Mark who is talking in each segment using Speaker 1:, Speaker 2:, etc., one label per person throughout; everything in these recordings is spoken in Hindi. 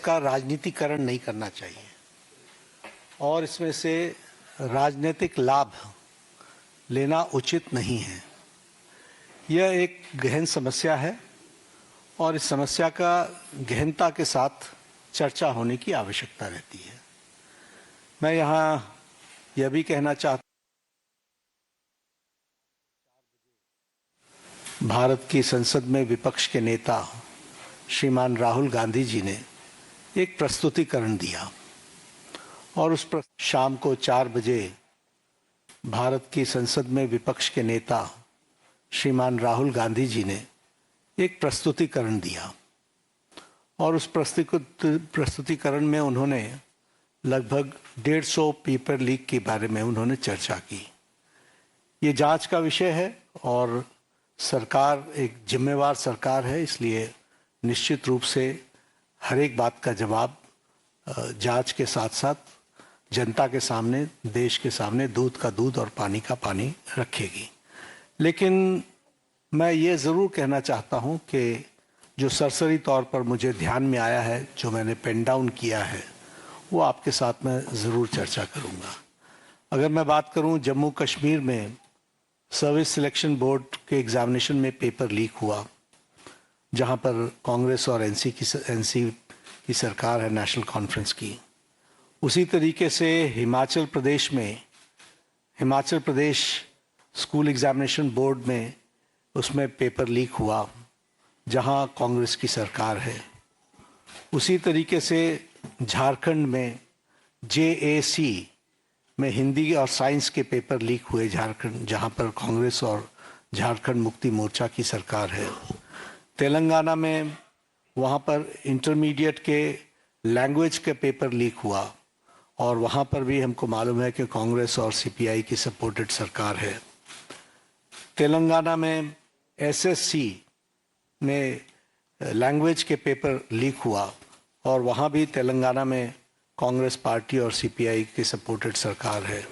Speaker 1: इसका राजनीतिकरण नहीं करना चाहिए और इसमें से राजनीतिक लाभ लेना उचित नहीं है। यह एक गहन समस्या है और इस समस्या का गहनता के साथ चर्चा होने की आवश्यकता रहती है। मैं यहाँ यह भी कहना चाहता हूँ, भारत की संसद में विपक्ष के नेता श्रीमान राहुल गांधी जी ने एक प्रस्तुतिकरण दिया और उस पर शाम को 4 बजे भारत की संसद में विपक्ष के नेता श्रीमान राहुल गांधी जी ने एक प्रस्तुतिकरण दिया और उस प्रस्तुतिकरण में उन्होंने लगभग 150 पेपर लीक के बारे में उन्होंने चर्चा की। ये जांच का विषय है और सरकार एक जिम्मेवार सरकार है, इसलिए निश्चित रूप से हर एक बात का जवाब जांच के साथ साथ जनता के सामने, देश के सामने दूध का दूध और पानी का पानी रखेगी। लेकिन मैं ये ज़रूर कहना चाहता हूँ कि जो सरसरी तौर पर मुझे ध्यान में आया है, जो मैंने पेन डाउन किया है, वो आपके साथ मैं ज़रूर चर्चा करूँगा। अगर मैं बात करूँ जम्मू कश्मीर में सर्विस सिलेक्शन बोर्ड के एग्ज़ामिनेशन में पेपर लीक हुआ, जहाँ पर कांग्रेस और एनसी की सरकार है, नेशनल कॉन्फ्रेंस की। उसी तरीके से Himachal Pradesh school examination board में उसमें पेपर लीक हुआ, जहाँ कांग्रेस की सरकार है। उसी तरीके से झारखंड में JAC में हिंदी और साइंस के पेपर लीक हुए झारखंड, जहाँ पर कांग्रेस और झारखंड मुक्ति मोर्चा की सरकार है। तेलंगाना में वहाँ पर इंटरमीडिएट के लैंग्वेज के पेपर लीक हुआ और वहाँ पर भी हमको मालूम है कि कांग्रेस और CPI की सपोर्टेड सरकार है। तेलंगाना में SSC में लैंग्वेज के पेपर लीक हुआ और वहाँ भी तेलंगाना में कांग्रेस पार्टी और CPI की सपोर्टेड सरकार है।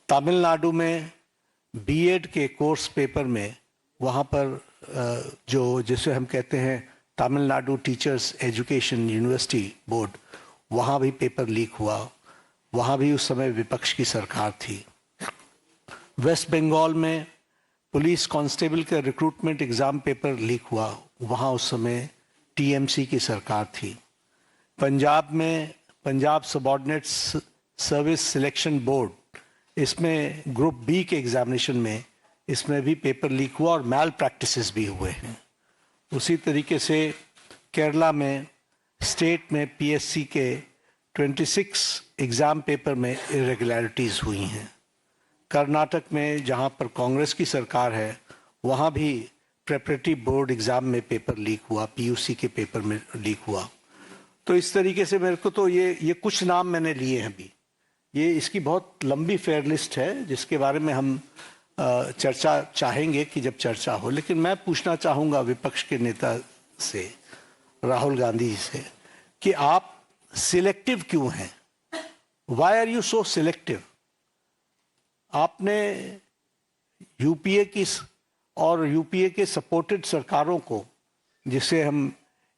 Speaker 1: तमिलनाडु में BEd के कोर्स पेपर में वहाँ पर जिसे हम कहते हैं Tamil Nadu teachers education university board, वहाँ भी पेपर लीक हुआ। वहाँ भी उस समय विपक्ष की सरकार थी। वेस्ट बंगाल में पुलिस कांस्टेबल का रिक्रूटमेंट एग्ज़ाम पेपर लीक हुआ, वहाँ उस समय TMC की सरकार थी। पंजाब में Punjab subordinates service selection board, इसमें ग्रुप B के एग्ज़ामिनेशन में इसमें भी पेपर लीक हुआ और मैल प्रैक्टिसेस भी हुए हैं। उसी तरीके से केरला में स्टेट में PSC के 26 एग्ज़ाम पेपर में इरेगुलरिटीज़ हुई हैं। कर्नाटक में जहाँ पर कांग्रेस की सरकार है, वहाँ भी प्रेपरेटरी बोर्ड एग्ज़ाम में पेपर लीक हुआ, PUC के पेपर में लीक हुआ। तो इस तरीके से मेरे को तो ये कुछ नाम मैंने लिए हैं अभी। ये इसकी बहुत लंबी फेयर लिस्ट है जिसके बारे में हम चर्चा चाहेंगे कि जब चर्चा हो। लेकिन मैं पूछना चाहूँगा विपक्ष के नेता से, राहुल गांधी से, कि आप सिलेक्टिव क्यों हैं? Why are you so selective? आपने यूपीए के सपोर्टेड सरकारों को, जिसे हम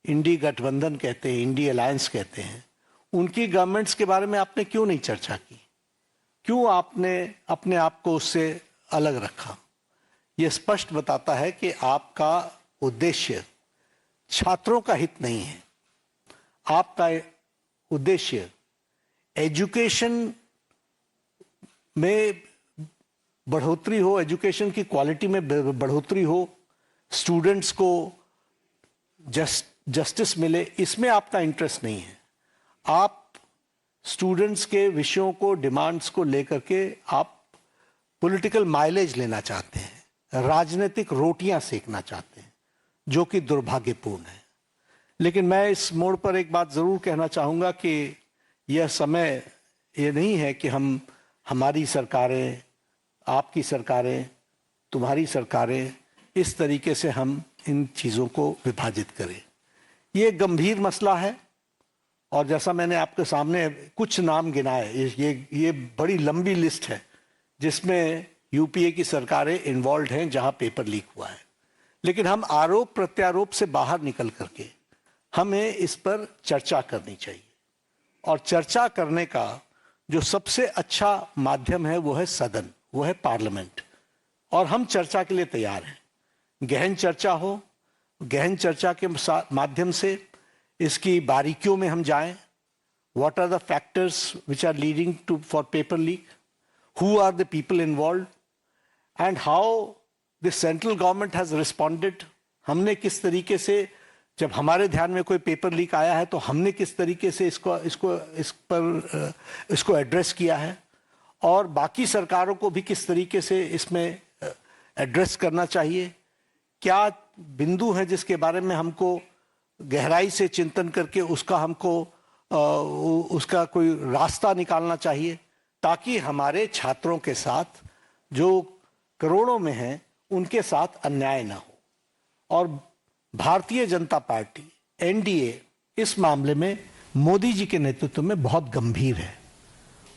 Speaker 1: इंडी गठबंधन कहते हैं, इंडी अलायंस कहते हैं, उनकी गवर्नमेंट्स के बारे में आपने क्यों नहीं चर्चा की? क्यों आपने अपने आप को उससे अलग रखा? यह स्पष्ट बताता है कि आपका उद्देश्य छात्रों का हित नहीं है। आपका उद्देश्य एजुकेशन में बढ़ोतरी हो, एजुकेशन की क्वालिटी में बढ़ोतरी हो, स्टूडेंट्स को जस्टिस मिले, इसमें आपका इंटरेस्ट नहीं है। आप स्टूडेंट्स के विषयों को, डिमांड्स को लेकर के आप पॉलिटिकल माइलेज लेना चाहते हैं, राजनीतिक रोटियां सेकना चाहते हैं, जो कि दुर्भाग्यपूर्ण है। लेकिन मैं इस मोड़ पर एक बात जरूर कहना चाहूँगा कि यह समय ये नहीं है कि हमारी सरकारें, आपकी सरकारें, तुम्हारी सरकारें, इस तरीके से हम इन चीज़ों को विभाजित करें। ये गंभीर मसला है और जैसा मैंने आपके सामने कुछ नाम गिनाए, ये बड़ी लंबी लिस्ट है जिसमें यूपीए की सरकारें इन्वॉल्व हैं जहां पेपर लीक हुआ है। लेकिन हम आरोप प्रत्यारोप से बाहर निकल करके हमें इस पर चर्चा करनी चाहिए। और चर्चा करने का जो सबसे अच्छा माध्यम है वो है सदन, वो है पार्लियामेंट। और हम चर्चा के लिए तैयार हैं। गहन चर्चा हो, गहन चर्चा के माध्यम से इसकी बारीकियों में हम जाएं। What are the factors which are leading to for paper leak? Who are the people involved? And how the central government has responded? हमने किस तरीके से, जब हमारे ध्यान में कोई पेपर लीक आया है तो हमने किस तरीके से इसको एड्रेस किया है, और बाकी सरकारों को भी किस तरीके से इसमें एड्रेस करना चाहिए। क्या बिंदु हैं जिसके बारे में हमको गहराई से चिंतन करके उसका कोई रास्ता निकालना चाहिए, ताकि हमारे छात्रों के साथ जो करोड़ों में हैं उनके साथ अन्याय ना हो। और भारतीय जनता पार्टी एनडीए इस मामले में मोदी जी के नेतृत्व में बहुत गंभीर है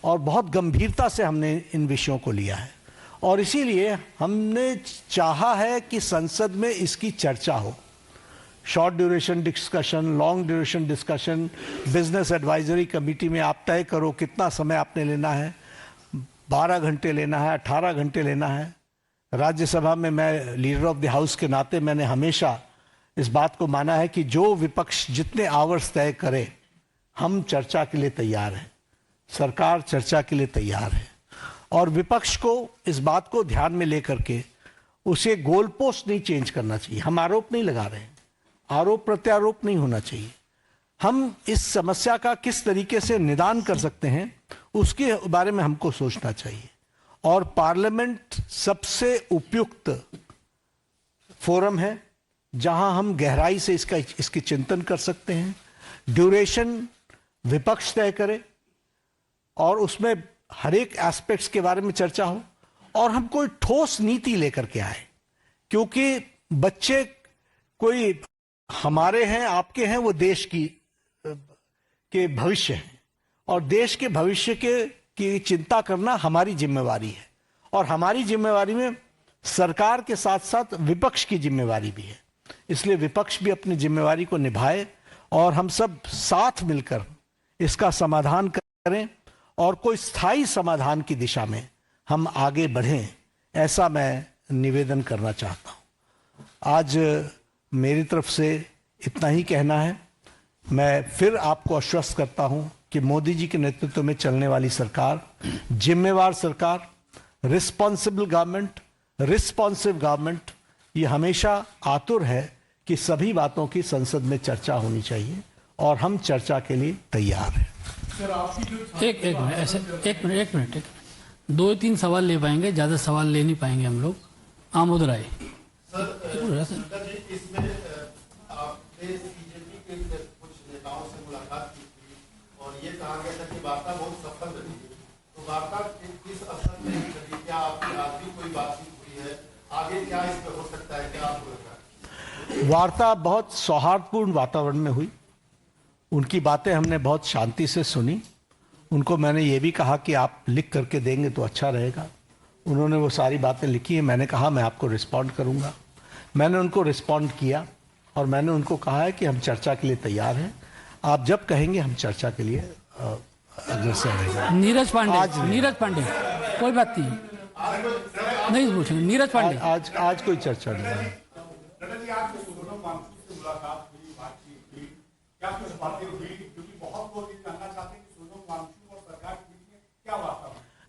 Speaker 1: और बहुत गंभीरता से हमने इन विषयों को लिया है। और इसीलिए हमने चाहा है कि संसद में इसकी चर्चा हो। Short duration discussion, long duration discussion, business advisory committee में आप तय करो कितना समय आपने लेना है, 12 घंटे लेना है, 18 घंटे लेना है। राज्यसभा में मैं लीडर ऑफ द हाउस के नाते मैंने हमेशा इस बात को माना है कि जो विपक्ष जितने आवर्स तय करे, हम चर्चा के लिए तैयार हैं, सरकार चर्चा के लिए तैयार है। और विपक्ष को इस बात को ध्यान में लेकर के उसे गोल पोस्ट नहीं चेंज करना चाहिए। हम आरोप नहीं लगा रहे हैं, आरोप प्रत्यारोप नहीं होना चाहिए। हम इस समस्या का किस तरीके से निदान कर सकते हैं उसके बारे में हमको सोचना चाहिए। और पार्लियामेंट सबसे उपयुक्त फोरम है जहां हम गहराई से इसकी चिंतन कर सकते हैं। ड्यूरेशन विपक्ष तय करे और उसमें हर एक एस्पेक्ट्स के बारे में चर्चा हो, और हम कोई ठोस नीति लेकर के आए। क्योंकि बच्चे कोई हमारे हैं, आपके हैं, वो देश के भविष्य हैं, और देश के भविष्य की चिंता करना हमारी जिम्मेवारी है। और हमारी जिम्मेवारी में सरकार के साथ साथ विपक्ष की जिम्मेवारी भी है। इसलिए विपक्ष भी अपनी जिम्मेवारी को निभाए और हम सब साथ मिलकर इसका समाधान करें और कोई स्थायी समाधान की दिशा में हम आगे बढ़ें, ऐसा मैं निवेदन करना चाहता हूं। आज मेरी तरफ से इतना ही कहना है। मैं फिर आपको आश्वस्त करता हूं कि मोदी जी के नेतृत्व में चलने वाली सरकार जिम्मेवार सरकार, रिस्पॉन्सिबल गवर्नमेंट, रिस्पॉन्सिव गवर्नमेंट, ये हमेशा आतुर है कि सभी बातों की संसद में चर्चा होनी चाहिए, और हम चर्चा के लिए तैयार हैं।
Speaker 2: एक मिनट 2-3 सवाल ले पाएंगे, ज़्यादा सवाल ले नहीं पाएंगे हम लोग। आमोद राय
Speaker 3: और ये कहा गया था कि वार्ता बहुत सफल रही, तो वार्ता किस स्तर में रही? क्या आपकी आज भी कोई बातचीत हुई है? आगे क्या इस पर हो सकता है, क्या आपको लगता है?
Speaker 1: वार्ता बहुत सौहार्दपूर्ण वातावरण में हुई। उनकी बातें हमने बहुत शांति से सुनी। उनको मैंने ये भी कहा कि आप लिख करके देंगे तो अच्छा रहेगा। उन्होंने वो सारी बातें लिखी हैं। मैंने कहा मैं आपको रिस्पॉन्ड करूंगा। मैंने उनको रिस्पॉन्ड किया और मैंने उनको कहा है कि हम चर्चा के लिए तैयार हैं। आप जब कहेंगे हम चर्चा के लिए अग्रसर रहेंगे।
Speaker 2: नीरज पांडे कोई बात नहीं पूछेंगे। नीरज पांडे
Speaker 1: आज कोई चर्चा नहीं है।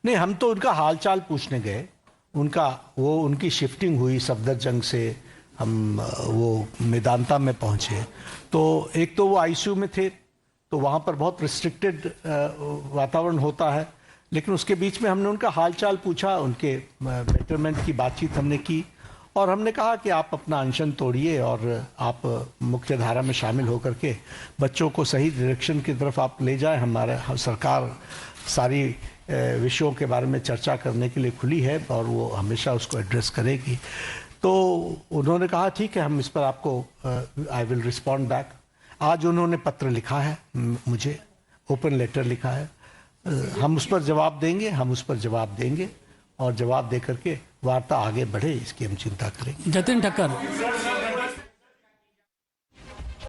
Speaker 1: नहीं, हम तो उनका हालचाल पूछने गए। उनकी शिफ्टिंग हुई सफदरजंग से, हम वो मेदांता में पहुंचे। तो एक तो वो आईसीयू में थे, तो वहाँ पर बहुत रिस्ट्रिक्टेड वातावरण होता है, लेकिन उसके बीच में हमने उनका हालचाल पूछा, उनके बेटरमेंट की बातचीत हमने की, और हमने कहा कि आप अपना अनशन तोड़िए और आप मुख्य धारा में शामिल होकर के बच्चों को सही डायरेक्शन की तरफ आप ले जाएं। हमारा सरकार सारी विषयों के बारे में चर्चा करने के लिए खुली है और वो हमेशा उसको एड्रेस करेगी। तो उन्होंने कहा ठीक है, हम इस पर आपको आई विल रिस्पॉन्ड बैक। आज उन्होंने पत्र लिखा है, मुझे ओपन लेटर लिखा है। हम उस पर जवाब देंगे और जवाब दे करके वार्ता आगे बढ़े, इसकी हम चिंता करेंगे।
Speaker 2: जतिन ठक्कर